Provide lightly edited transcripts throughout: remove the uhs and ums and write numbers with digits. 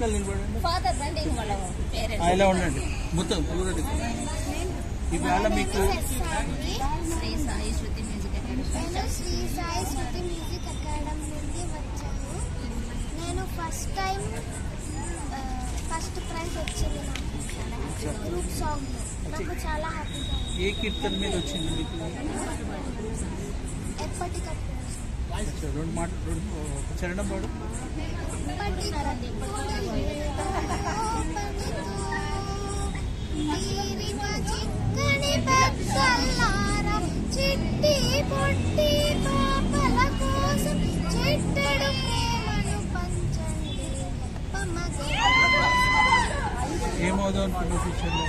వెనకాల నిలబడండి. ఫాదర్ రండి వాళ్ళ పేరెంట్స్ ఇలా ఉండండి మొత్తం చూడండి. ఇవాళ మీకు శ్రీ సాయి శృతి మ్యూజిక్ అకాడమీ. నేను శ్రీ సాయి శృతి మ్యూజిక్ అకాడమీ నుండి వచ్చాను. నేను ఫస్ట్ టైం ఫస్ట్ ప్రైజ్ వచ్చింది నాకు గ్రూప్ సాంగ్. నాకు చాలా హ్యాపీగా ఉంది. ఏ కీర్తన మీద వచ్చింది మీకు? ఎప్పటికప్పుడు రెండు మాట చరణం పాడు. చిట్టి పొట్టి పాపల కోసం చెట్టడు ప్రేమను పంచండి. ఏమవుదాం అనుకున్నావు ఫ్యూచర్లో?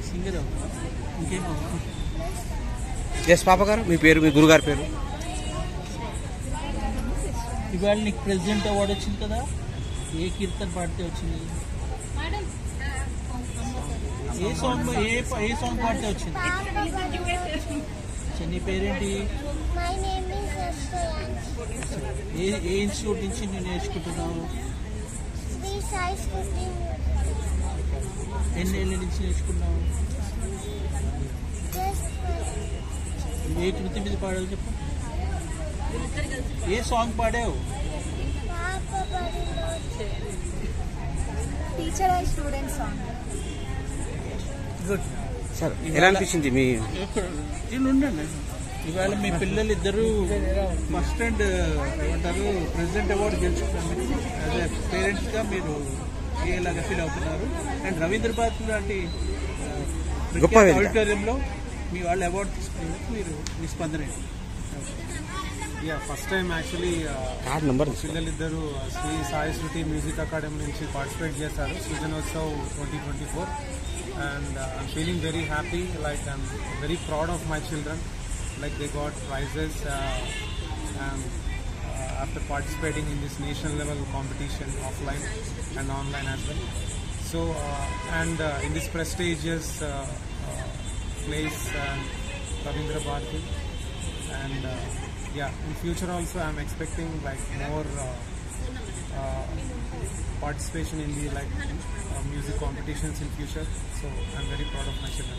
సింగర్ అవుతా? ఇంకేమవుతాం? ఎస్ పాప గారు, మీ పేరు, మీ గురుగారి పేరు? ఇవాళ నీకు ప్రెసిడెంట్ అవార్డు వచ్చింది కదా, ఏ కీర్తన పాడితే వచ్చింది? ఏ సాంగ్ పాడితే వచ్చింది? నీ పేరేంటి? ఏ ఇన్స్టిట్యూట్ నుంచి నువ్వు నేర్చుకుంటున్నావు? శ్రీ సాయి శృతి ఎన్నేళ్ళ నుంచి నేర్చుకున్నావు? ఏ కృతి మీద పాడావు చెప్పు. ఏ సాంగ్ పాడావు? Teacher and student song. Good sir, ఎలా అనిపించింది మీ? ఉండండి. ఇవాళ మీ పిల్లలు ఇద్దరు ఫస్ట్ అండ్ ఏమంటారు ప్రెసిడెంట్ అవార్డు గెలుచుకున్నారు. యాజ్ ఎ పేరెంట్స్గా మీరు ఏలాగా ఫీల్ అవుతున్నారు? అండ్ రవీంద్ర భారతి లాంటి గొప్ప ఆడిటోరియంలో మీ వాళ్ళు అవార్డు తీసుకునేందుకు మీరు మీ స్పందన ఏంటి? ఫస్ట్ టైం యాక్చువల్లీ పిల్లలిద్దరూ శ్రీ సాయి శృతి మ్యూజిక్ అకాడమీ నుంచి పార్టిసిపేట్ చేశారు సృజనోత్సవ్ 2024. and I'm feeling very happy, like I'm very proud of my children, like they got prizes and after participating in this national level competition, offline and online as well. So and in this prestigious place, Ravindra Bharati, and in future also I'm expecting like more participation in the music competitions in future. So I'm very proud of my children.